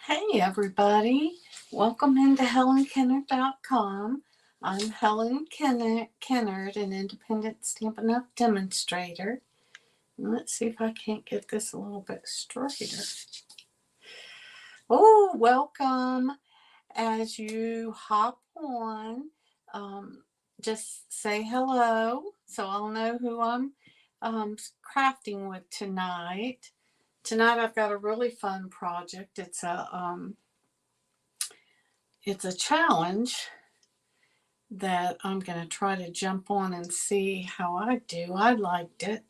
Hey everybody, welcome into HelenKennard.com. I'm Helen Kennard, an independent Stampin' Up! Demonstrator. And let's see if I can't get this a little bit straighter. Oh, welcome. As you hop on, just say hello so I'll know who I'm crafting with tonight. Tonight I've got a really fun project. It's a challenge that I'm going to try to jump on and see how I do. I liked it.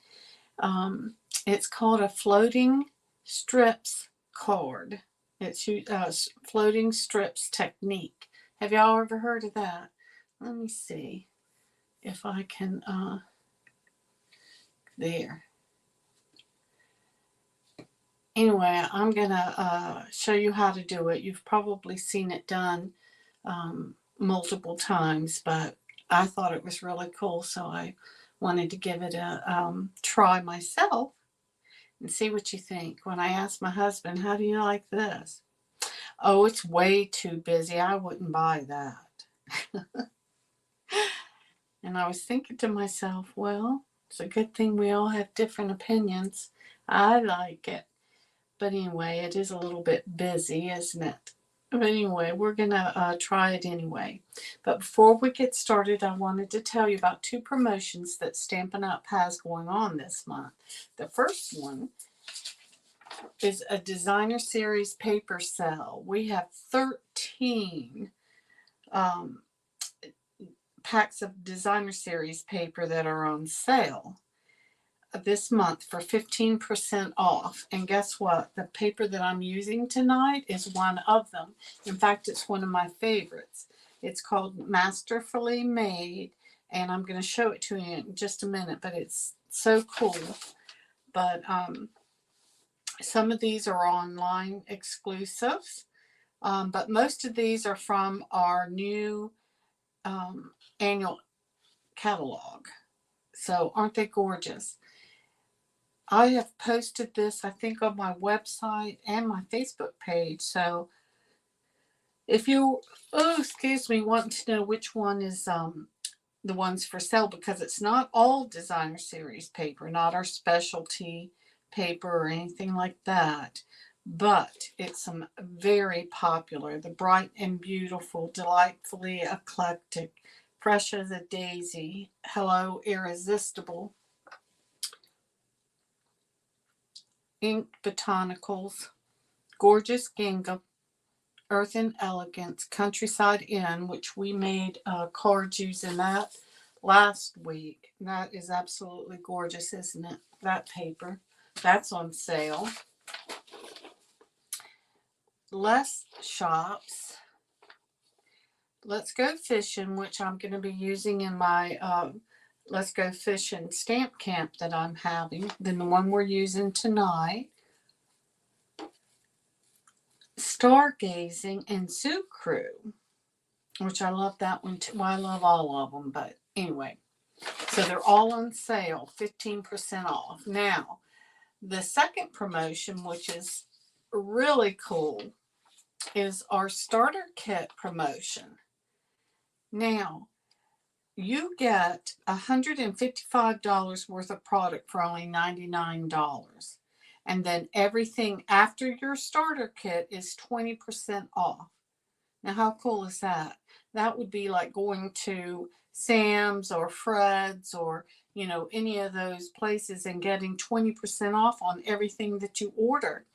It's called a floating strips card. It's floating strips technique. Have y'all ever heard of that? Let me see if I can, there. Anyway, I'm going to show you how to do it. You've probably seen it done multiple times, but I thought it was really cool, so I wanted to give it a try myself and see what you think. When I asked my husband, how do you like this? Oh, it's way too busy. I wouldn't buy that. And I was thinking to myself, well, it's a good thing we all have different opinions. I like it. But anyway, it is a little bit busy, isn't it? But anyway, we're going to try it anyway. But before we get started, I wanted to tell you about two promotions that Stampin' Up! Has going on this month. The first one is a designer series paper sale. We have 13 packs of designer series paper that are on sale this month for 15% off. And guess what? The paper that I'm using tonight is one of them. In fact, it's one of my favorites. It's called Masterfully Made, and I'm going to show it to you in just a minute, but it's so cool. But some of these are online exclusives, but most of these are from our new annual catalog. So aren't they gorgeous? I have posted this, I think, on my website and my Facebook page. So if you, want to know which one is the ones for sale, because it's not all designer series paper, not our specialty paper or anything like that. But it's some very popular, the Bright and Beautiful, Delightfully Eclectic, Fresh as a Daisy, Hello Irresistible, Ink Botanicals, Gorgeous Gingham, Earth and Elegance, Countryside Inn, which we made cards using that last week. That is absolutely gorgeous, isn't it? That paper. That's on sale. Less Shops, Let's Go Fishing, which I'm going to be using in my Let's Go Fishing stamp camp that I'm having, than the one we're using tonight. Stargazing and Zoo Crew, which I love that one too. Well, I love all of them, but anyway. So they're all on sale, 15% off. Now, the second promotion, which is really cool, is our starter kit promotion. Now, you get $155 worth of product for only $99. And then everything after your starter kit is 20% off. Now, how cool is that? That would be like going to Sam's or Fred's or, any of those places and getting 20% off on everything that you order.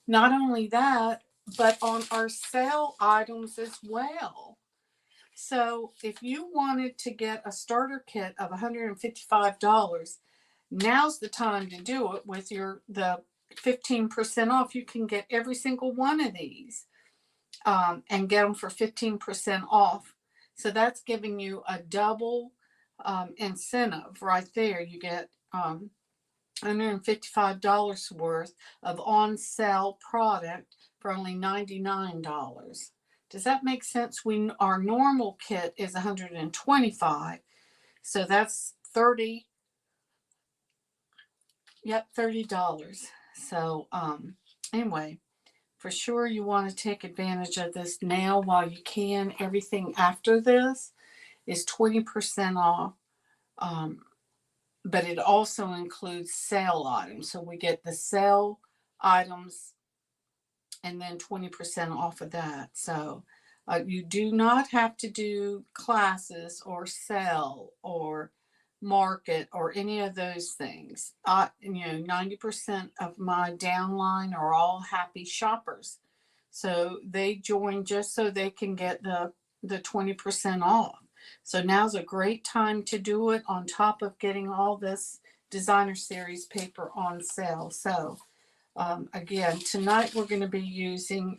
Not only that, but on our sale items as well. So if you wanted to get a starter kit of $155, now's the time to do it with the 15% off. You can get every single one of these and get them for 15% off. So that's giving you a double incentive right there. You get $155 worth of on sale product for only $99. Does that make sense? Our normal kit is $125, so that's $30. Yep, $30. So anyway, for sure you want to take advantage of this now while you can. Everything after this is 20% off. But it also includes sale items. So we get the sale items and then 20% off of that. So you do not have to do classes or sell or market or any of those things. 90% of my downline are all happy shoppers. So they join just so they can get the 20% off. So now's a great time to do it on top of getting all this designer series paper on sale. So again, tonight we're going to be using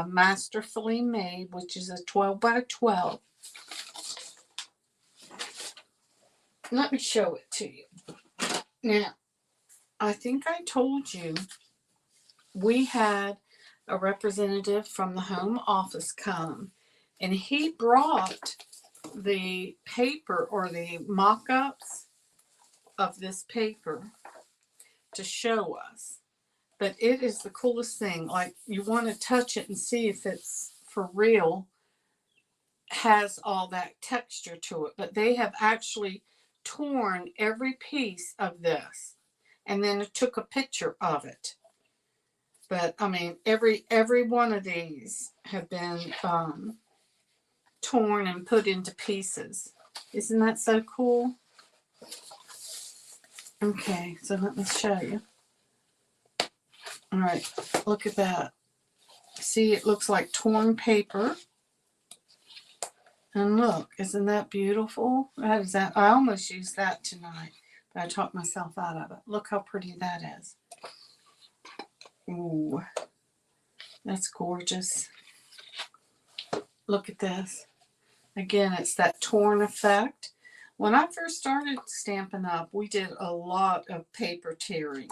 Masterfully Made, which is a 12 by 12. Let me show it to you. Now, I think I told you we had a representative from the home office come, and he brought the paper or the mock-ups of this paper to show us. But it is the coolest thing. Like, you want to touch it and see if it's for real, has all that texture to it. But they have actually torn every piece of this and then took a picture of it. But I mean, every one of these have been torn and put into pieces. Isn't that so cool? Okay, so let me show you. All right, look at that. See, it looks like torn paper. And look, isn't that beautiful? That is that. I almost used that tonight, but I talked myself out of it. Look how pretty that is. Ooh, that's gorgeous. Look at this. Again, it's that torn effect. When I first started Stampin' Up, we did a lot of paper tearing.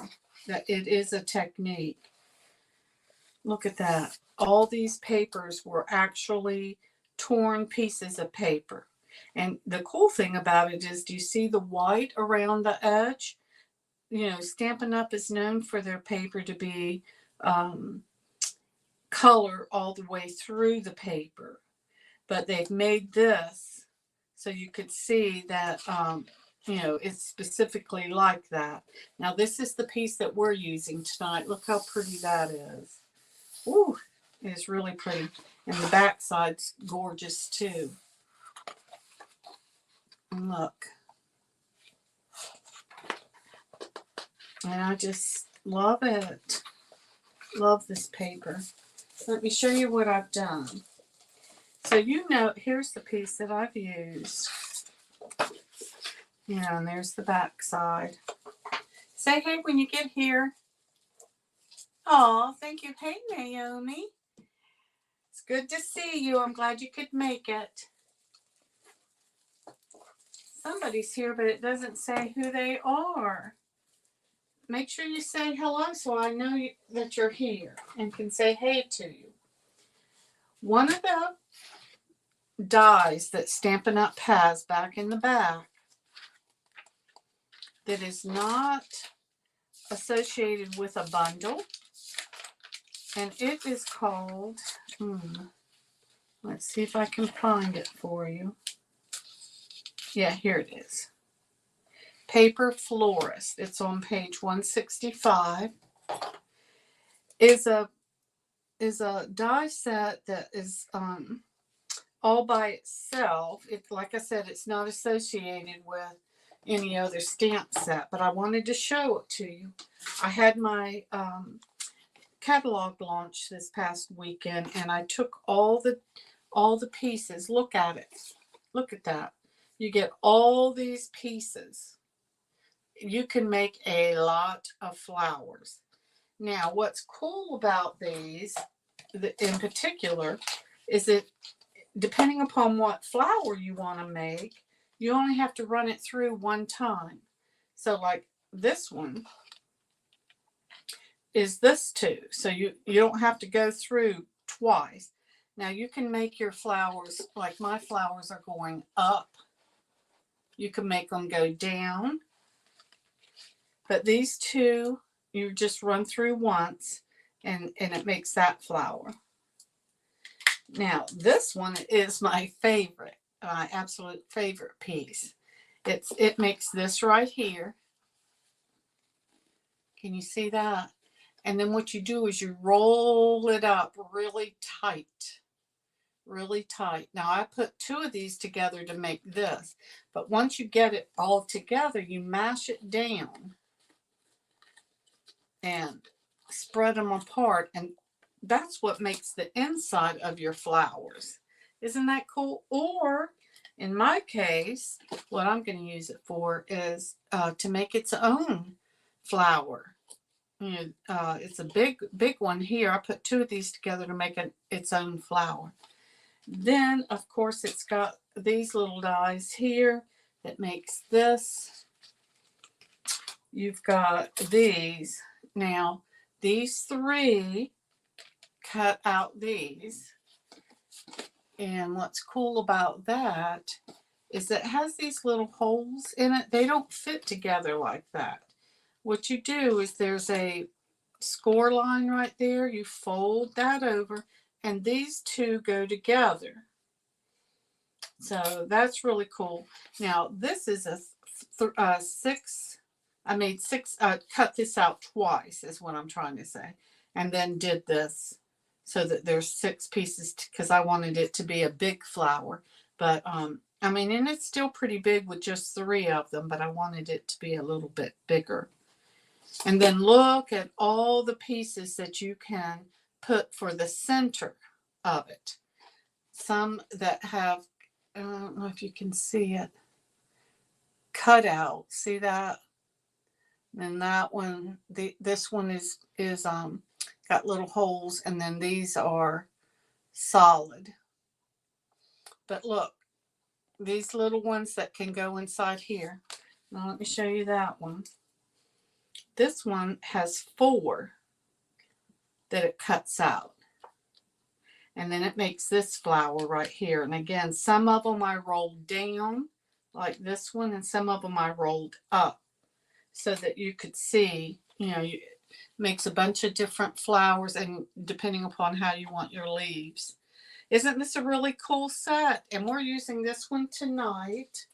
That it is a technique. Look at that. All these papers were actually torn pieces of paper. And the cool thing about it is, do you see the white around the edge? You know, Stampin' Up is known for their paper to be color all the way through the paper. But they've made this so you could see that, it's specifically like that. Now, this is the piece that we're using tonight. Look how pretty that is. Ooh, it is really pretty. And the back side's gorgeous, too. And look. And I just love it. Love this paper. Let me show you what I've done. So here's the piece that I've used. Yeah, and there's the back side. Say hey when you get here. Oh, thank you. Hey, Naomi. It's good to see you. I'm glad you could make it. Somebody's here, but it doesn't say who they are. Make sure you say hello so I know that you're here and can say hey to you. One of the dies that Stampin' Up has back in the back that is not associated with a bundle, and it is called, let's see if I can find it for you. Yeah, here it is. Paper Florist. It's on page 165. Is a die set that is all by itself. It's like I said, it's not associated with any other stamp set, but I wanted to show it to you. I had my catalog launch this past weekend, and I took all the pieces. Look at it. Look at that. You get all these pieces. You can make a lot of flowers. Now, what's cool about these, in particular, is that depending upon what flower you want to make, you only have to run it through one time. So like this one is this too. So you don't have to go through twice. Now you can make your flowers, like my flowers are going up. You can make them go down. But these two, you just run through once. and it makes that flower. Now, this one is my favorite, my absolute favorite piece. It makes this right here. Can you see that? And then what you do is you roll it up really tight. Really tight. Now, I put 2 of these together to make this. But once you get it all together, you mash it down and spread them apart. And that's what makes the inside of your flowers. Isn't that cool? Or, in my case, what I'm going to use it for is to make its own flower. You know, it's a big one here. I put 2 of these together to make its own flower. Then, of course, it's got these little dies here that makes this. You've got these. Now, these 3 cut out these. And what's cool about that is it has these little holes in it. They don't fit together like that. What you do is there's a score line right there. You fold that over, and these 2 go together. So that's really cool. Now, this is a 6. I made 6, cut this out twice is what I'm trying to say. And then did this so that there's 6 pieces because I wanted it to be a big flower. But, I mean, and it's still pretty big with just 3 of them, but I wanted it to be a little bit bigger. And then look at all the pieces that you can put for the center of it. Some that have, I don't know if you can see it, cut out. See that? And that one, this one is got little holes, and then these are solid. But look, these little ones that can go inside here. Now let me show you that one. This one has 4 that it cuts out. And then it makes this flower right here. And again, some of them I rolled down like this one, and some of them I rolled up so that you could see, you know, it makes a bunch of different flowers, and depending upon how you want your leaves. Isn't this a really cool set? And we're using this one tonight.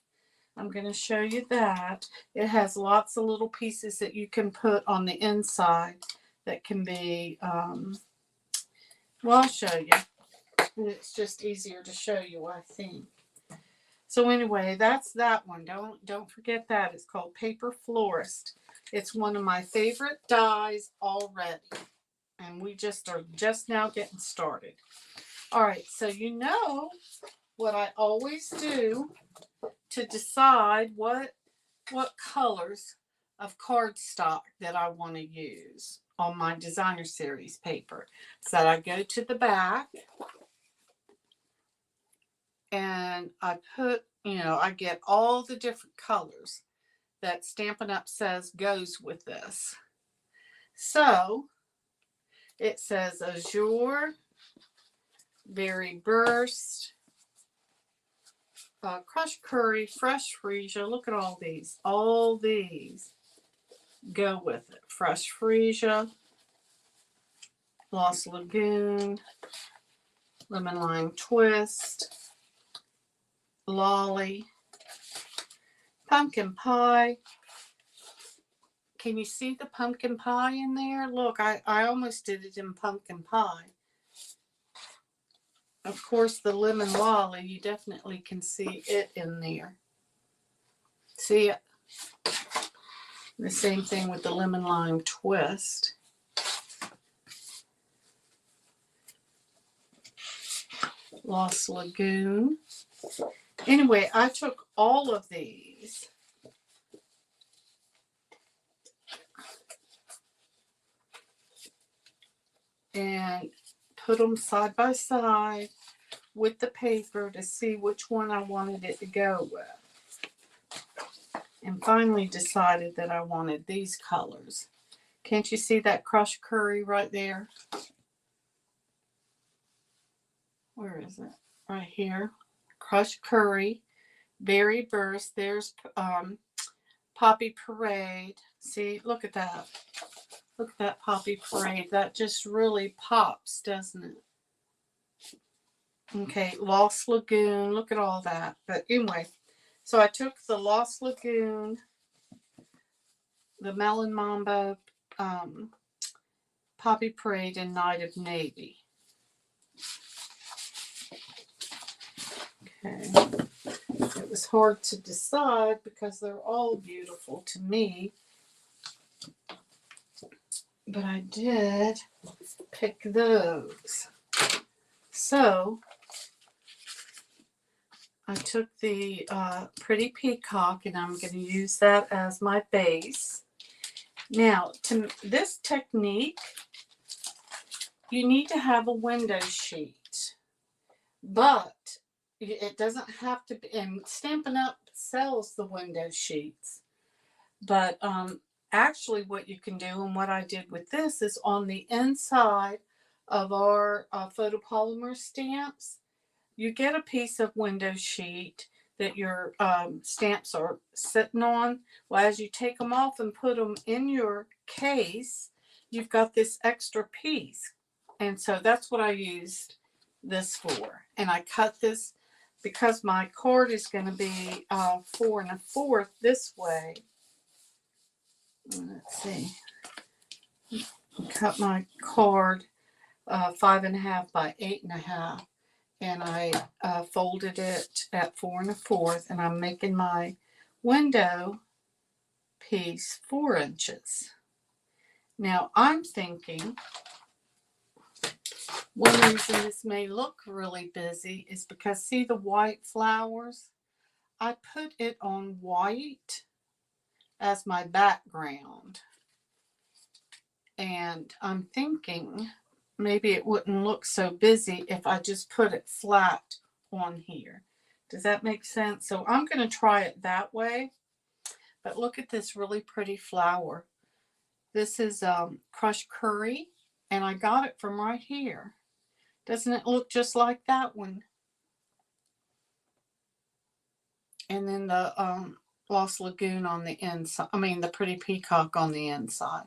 I'm going to show you that. It has lots of little pieces that you can put on the inside that can be, well, I'll show you. And it's just easier to show you, I think. So anyway, that's that one. Don't forget that. It's called Paper Florist. It's one of my favorite dies already. And we just are just now getting started. All right, so you know what I always do to decide what colors of cardstock that I want to use on my designer series paper. So I go to the back and I put, you know, I get all the different colors that Stampin' Up! Says goes with this. So it says Azure, Berry Burst, Crushed Curry, Fresh Freesia. Look at all these. All these go with it. Fresh Freesia, Lost Lagoon, Lemon Lime Twist, Lolly, Pumpkin Pie. Can you see the pumpkin pie in there? Look, I almost did it in pumpkin pie. Of course, the lemon lolly, you definitely can see it in there. See it? The same thing with the lemon lime twist. Lost Lagoon. Anyway, I took all of these and put them side by side with the paper to see which one I wanted it to go with. And finally decided that I wanted these colors. Can't you see that crushed curry right there? Where is it? Right here. Crushed curry, Berry Burst. There's Poppy Parade. See, look at that. Look at that poppy parade. That just really pops, doesn't it? Okay, Lost Lagoon. Look at all that. But anyway, so I took the Lost Lagoon, the Melon Mambo, Poppy Parade, and Night of Navy. Okay. It was hard to decide because they're all beautiful to me. But I did pick those. So I took the Pretty Peacock, and I'm going to use that as my base. Now, to this technique, you need to have a window sheet, but it doesn't have to be, and Stampin' Up! Sells the window sheets. But actually what you can do, and what I did with this, is on the inside of our photopolymer stamps, you get a piece of window sheet that your stamps are sitting on. Well, as you take them off and put them in your case, you've got this extra piece. And so that's what I used this for. And I cut this because my card is going to be 4 1/4 this way. Let's see. Cut my card 5 1/2 by 8 1/2. And I folded it at 4 1/4, and I'm making my window piece 4 inches. Now I'm thinking one reason this may look really busy is because, see the white flowers? I put it on white as my background, and I'm thinking maybe it wouldn't look so busy if I just put it flat on here. Does that make sense? So I'm going to try it that way. But look at this really pretty flower. This is crushed curry, and I got it from right here. Doesn't it look just like that one? And then the Lost Lagoon on the inside. I mean, the Pretty Peacock on the inside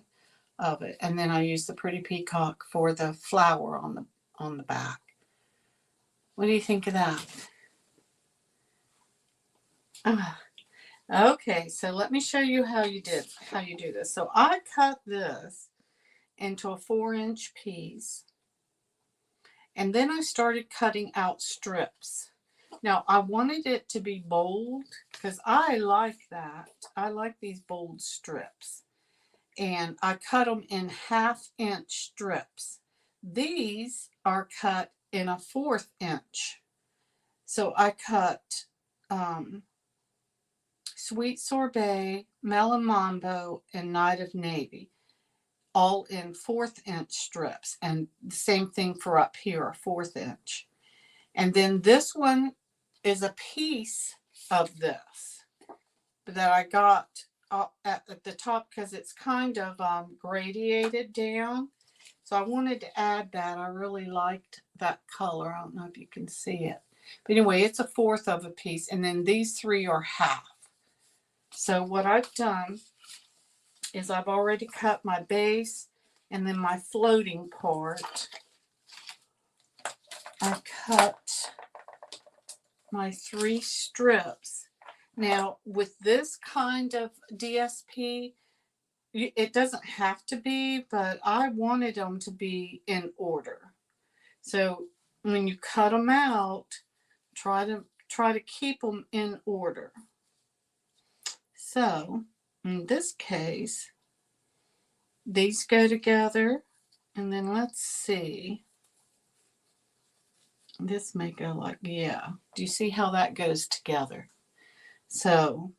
of it. And then I use the Pretty Peacock for the flower on the back. What do you think of that? Okay, so let me show you how you do this. So I cut this into a 4-inch piece, and then I started cutting out strips. Now I wanted it to be bold because I like that. I like these bold strips. And I cut them in 1/2 inch strips. These are cut in a 1/4 inch. So I cut Sweet Sorbet, Melon Mambo, and Night of Navy, all in 1/4 inch strips. And the same thing for up here, a 1/4 inch. And then this one is a piece of this that I got at the top because it's kind of gradiated down. So I wanted to add that. I really liked that color. I don't know if you can see it. But anyway, it's a 1/4 of a piece. And then these 3 are 1/2. So what I've done is I've already cut my base, and then my floating part. I cut my 3 strips. Now, with this kind of DSP, it doesn't have to be, but I wanted them to be in order. So when you cut them out, try to keep them in order. So in this case, these go together, and then let's see. This may go like, yeah. Do you see how that goes together? So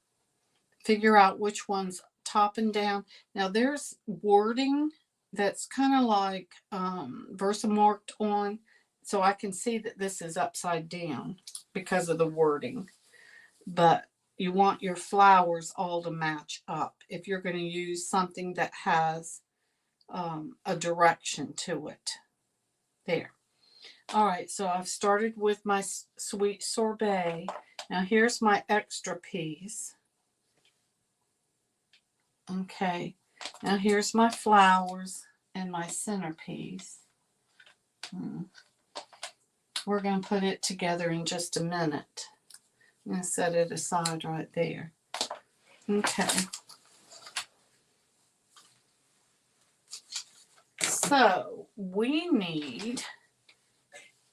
figure out which one's top and down. Now there's wording that's kind of like Versamarked on, so I can see that this is upside down because of the wording. But you want your flowers all to match up if you're going to use something that has a direction to it. There. All right, so I've started with my Sweet Sorbet. Now here's my extra piece. Okay, Now here's my flowers and my centerpiece. We're going to put it together in just a minute. I'm going to set it aside right there. Okay. So we need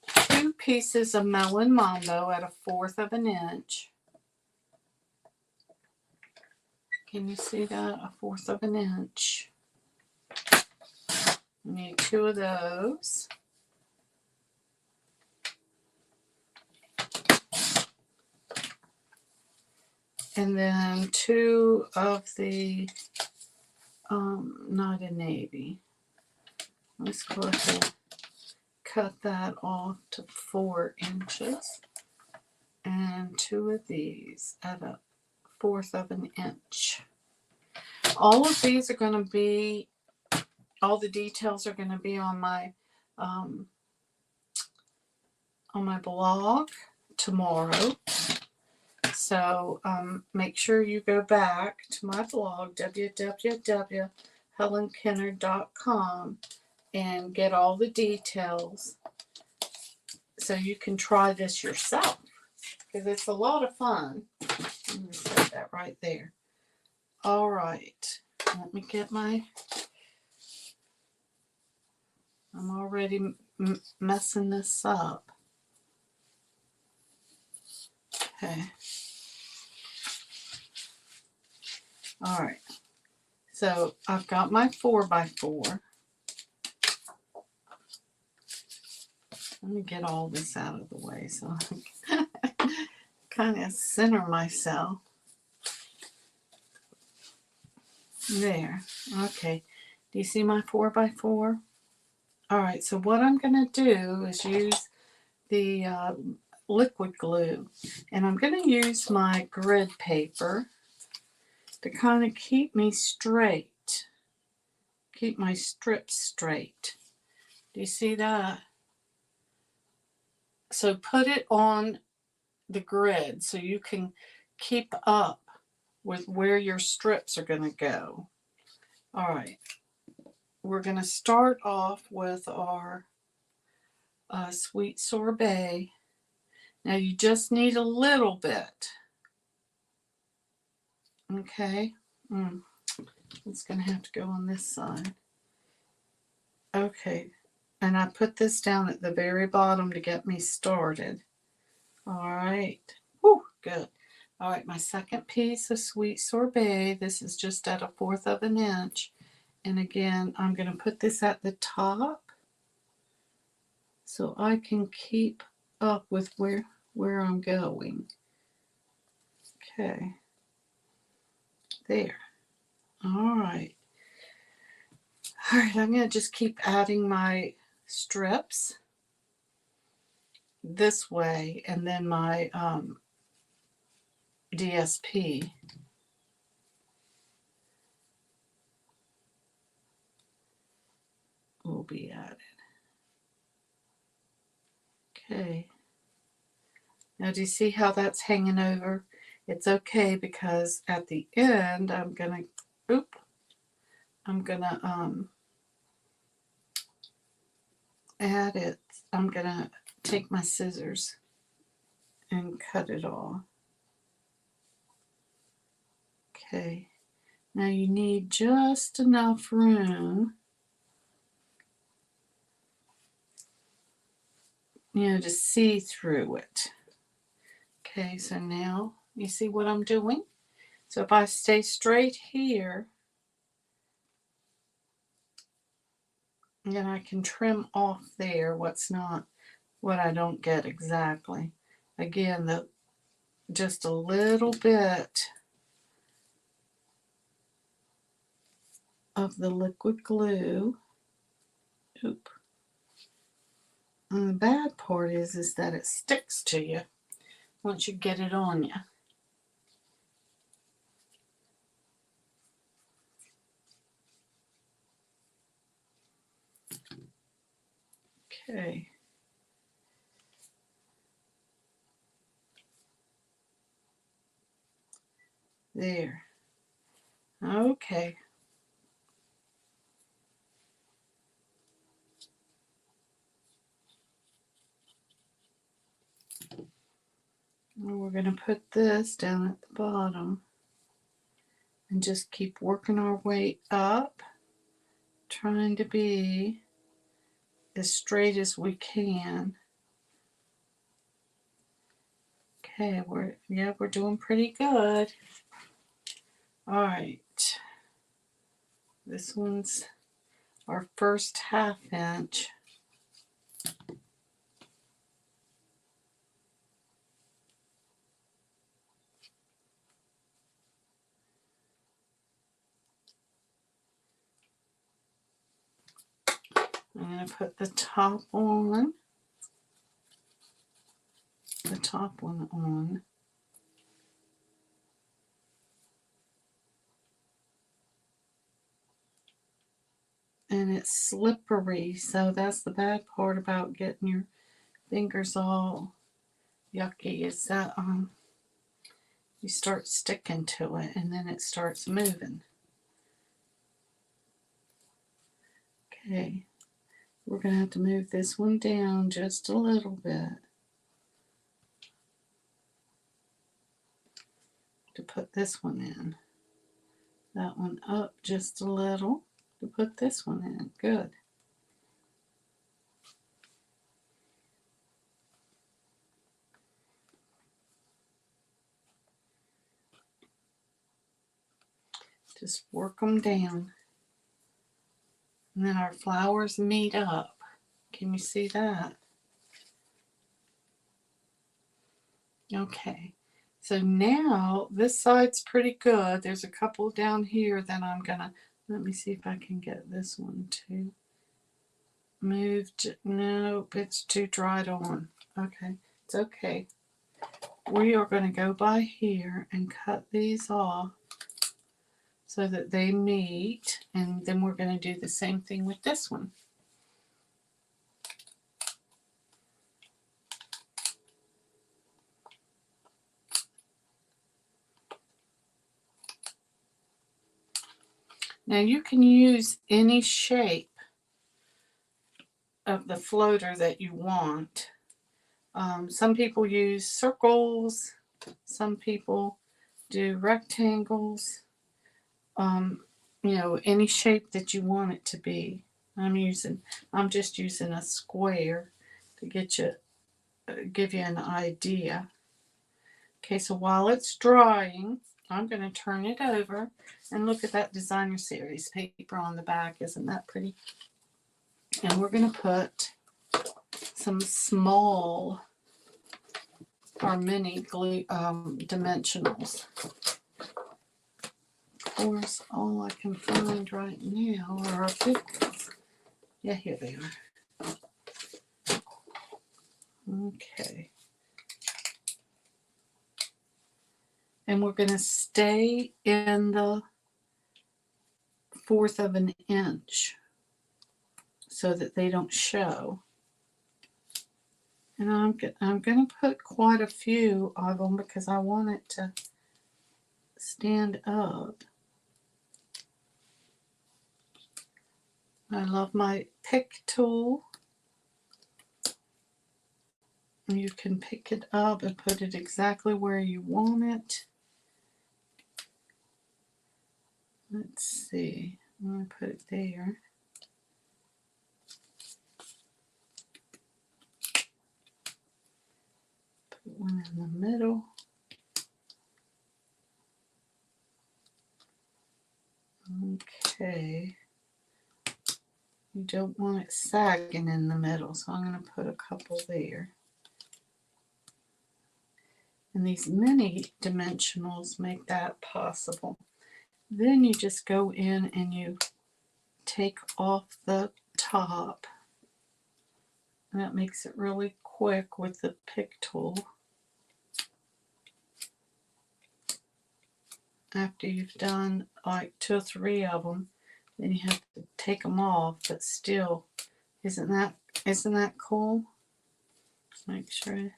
2 pieces of melon mambo at 1/4 of an inch. Can you see that? 1/4 of an inch. We need 2 of those. And then 2 of the not a navy. Let's go ahead, cut that off to 4 inches. And 2 of these at 1/4 of an inch. All of these are going to be, all the details are going to be on my blog tomorrow. So make sure you go back to my blog, www.helenkenner.com, and get all the details so you can try this yourself, because it's a lot of fun. I'm going to set that right there. All right, let me get my, I'm already messing this up. Okay. All right. So I've got my 4x4. Let me get all this out of the way so I can kind of center myself. There. Okay. Do you see my 4x4? All right. So what I'm going to do is use the liquid glue. And I'm going to use my grid paper to kind of keep me straight. Keep my strips straight. Do you see that? So put it on the grid so you can keep up with where your strips are going to go. All right. We're going to start off with our sweet sorbet. Now you just need a little bit. Okay. It's going to have to go on this side. Okay. And I put this down at the very bottom to get me started. All right. Whew, good. All right, my second piece of sweet sorbet. This is just at 1/4 of an inch. And again, I'm going to put this at the top so I can keep up with where I'm going. Okay. There. All right. All right, I'm going to just keep adding my strips this way, and then my DSP. Will be added. Okay. Now do you see how that's hanging over? It's okay because at the end I'm gonna add it. I'm gonna take my scissors and cut it off. Okay. Now you need just enough room, to see through it. Okay, so now you see what I'm doing? So if I stay straight here, then I can trim off there what I don't get exactly. Again, just a little bit of the liquid glue. Oop. And the bad part is that it sticks to you once you get it on you. Okay. There. Okay. And we're going to put this down at the bottom and just keep working our way up, trying to be as straight as we can. Okay, we're doing pretty good. All right, this one's our first 1/2 inch. I'm going to put the top on, the top one on. And it's slippery, so that's the bad part about getting your fingers all yucky, is that you start sticking to it and then it starts moving. Okay, we're going to have to move this one down just a little bit to put this one in. That one up just a little to put this one in. Good. Just work them down. And then our flowers meet up. Can you see that? Okay. So now this side's pretty good. There's a couple down here that I'm gonna, let me see if I can get this one to move. Nope, it's too dried on. Okay, it's okay. We are going to go by here and cut these off so that they meet, and then we're going to do the same thing with this one. Now you can use any shape of the floater that you want. Some people use circles, some people do rectangles, you know, any shape that you want it to be. I'm just using a square to give you an idea. Okay, so while it's drying, I'm going to turn it over and look at that designer series paper on the back. Isn't that pretty? And we're going to put some small or mini glue dimensionals. Of course, all I can find right now are our 50s. Yeah, here they are. Okay. And we're going to stay in the 1/4 of an inch so that they don't show. And I'm going to put quite a few of them because I want it to stand up. I love my pick tool. You can pick it up and put it exactly where you want it. Let's see. I'm going to put it there. Put one in the middle. Okay. You don't want it sagging in the middle, so I'm going to put a couple there. And these mini dimensionals make that possible. Then you just go in and you take off the top. And that makes it really quick with the pick tool. After you've done like 2 or 3 of them, then you have to take them off, but still, isn't that cool? Make sure.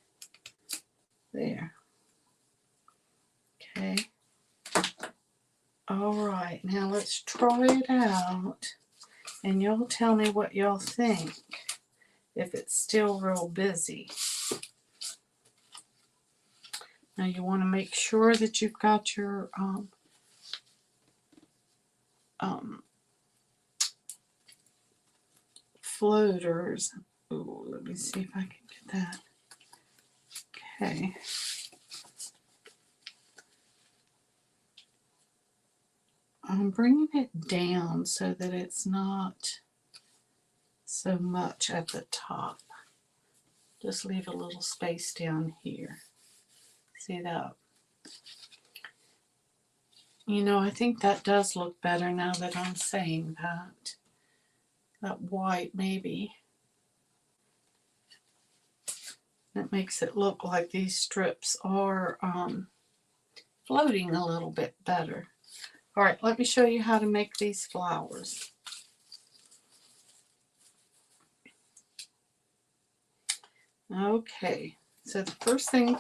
There. Okay. All right, now let's try it out, and y'all tell me what y'all think, if it's still real busy. Now you want to make sure that you've got your floaters. Oh, let me see if I can get that. Okay. I'm bringing it down so that it's not so much at the top. Just leave a little space down here. See that? You know, I think that does look better now that I'm saying that. That white, maybe. It makes it look like these strips are floating a little bit better. All right, let me show you how to make these flowers. Okay, so the first thing,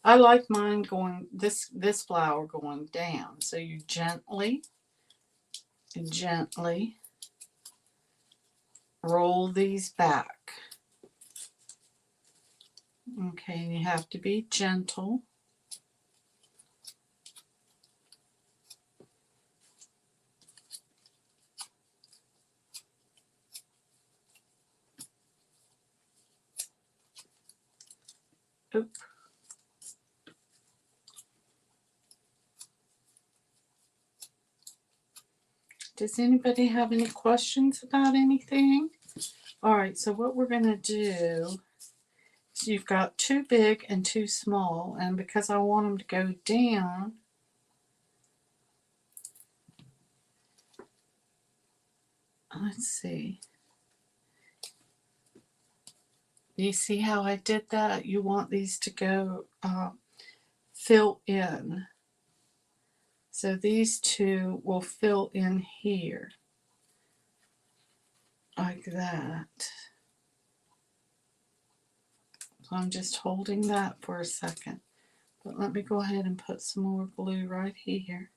I like mine going, this flower going down. So you gently roll these back. Okay, and you have to be gentle. Oop. Does anybody have any questions about anything? All right, so what we're going to do is you've got two big and two small, and because I want them to go down, let's see. You see how I did that? You want these to go fill in. So these two will fill in here. Like that. So I'm just holding that for a second. But let me go ahead and put some more glue right here.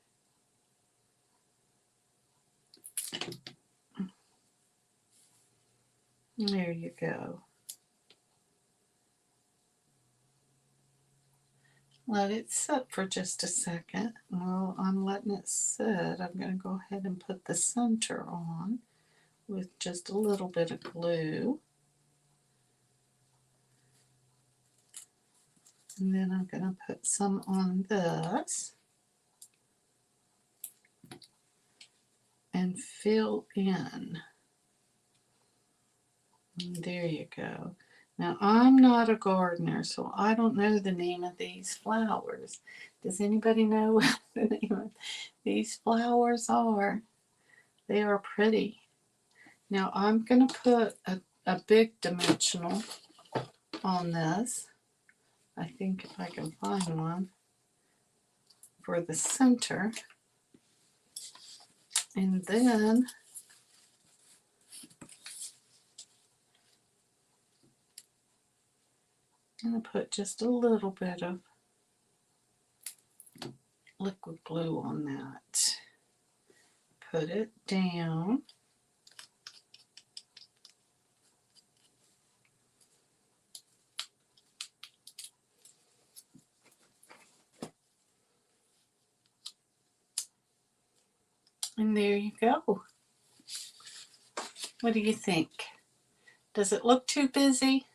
There you go. Let it sit for just a second. While I'm letting it sit, I'm going to go ahead and put the center on with just a little bit of glue. And then I'm going to put some on this and fill in. And there you go. Now, I'm not a gardener, so I don't know the name of these flowers. Does anybody know what the name of these flowers are? They are pretty. Now, I'm going to put a big dimensional on this. I think if I can find one for the center. And then I'm going to put just a little bit of liquid glue on that. Put it down. And there you go. What do you think? Does it look too busy?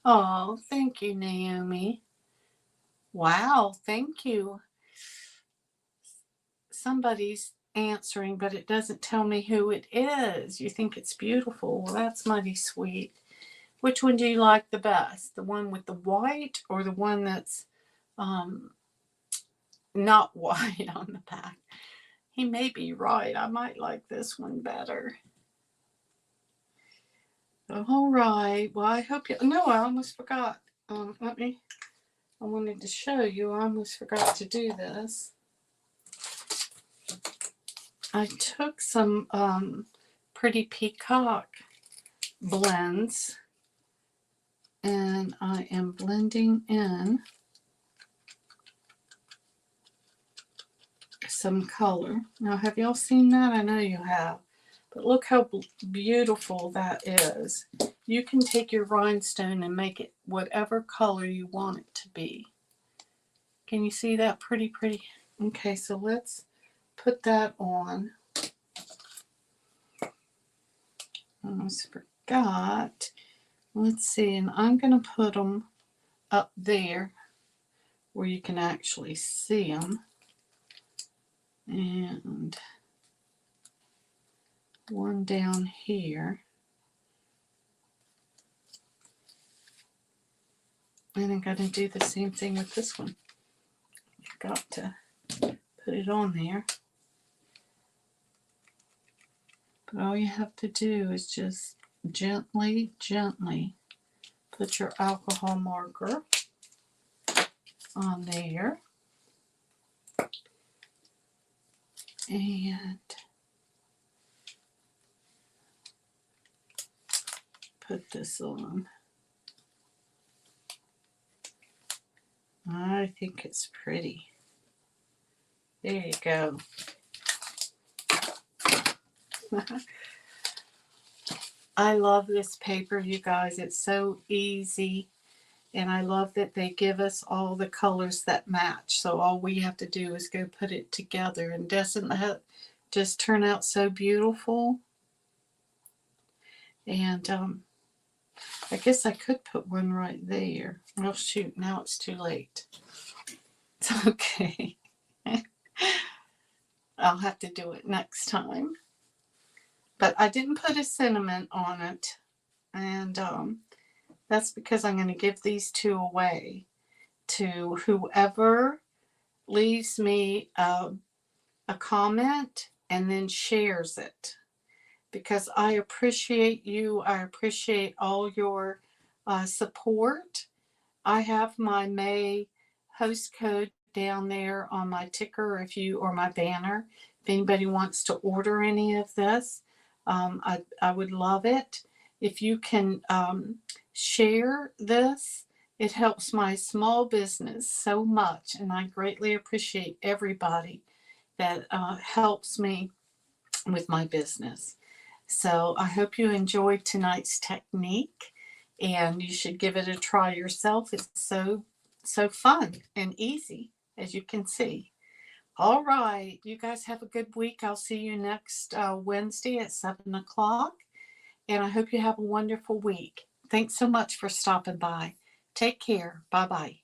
Oh, thank you, Naomi. Wow, thank you. Somebody's answering, but it doesn't tell me who it is. You think it's beautiful. Well, that's mighty sweet. Which one do you like the best? The one with the white or the one that's not white on the back? He may be right. I might like this one better. All right. Well, I hope you... No, I almost forgot. I wanted to show you. I almost forgot to do this. I took some Pretty Peacock blends and I am blending in some color. Now, have y'all seen that? I know you have. But look how beautiful that is. You can take your rhinestone and make it whatever color you want it to be. Can you see that? Pretty. Okay, so let's put that on. Almost forgot. Let's see, and I'm going to put them up there where you can actually see them. And one down here. And I'm going to do the same thing with this one. Forgot to put it on there. But all you have to do is just gently put your alcohol marker on there. And put this on. I think it's pretty. There you go. I love this paper, you guys. It's so easy. And I love that they give us all the colors that match. So all we have to do is go put it together. And doesn't that just turn out so beautiful? And I guess I could put one right there. Oh, shoot. Now it's too late. It's okay. I'll have to do it next time. But I didn't put a sentiment on it. And that's because I'm going to give these two away to whoever leaves me a comment and then shares it. Because I appreciate you. I appreciate all your support. I have my May host code down there on my ticker or my banner. If anybody wants to order any of this, I would love it. If you can share this, it helps my small business so much, and I greatly appreciate everybody that helps me with my business. So I hope you enjoyed tonight's technique, and you should give it a try yourself. It's so fun and easy, as you can see. All right, you guys have a good week. I'll see you next Wednesday at 7 o'clock, and I hope you have a wonderful week. Thanks so much for stopping by. Take care. Bye-bye.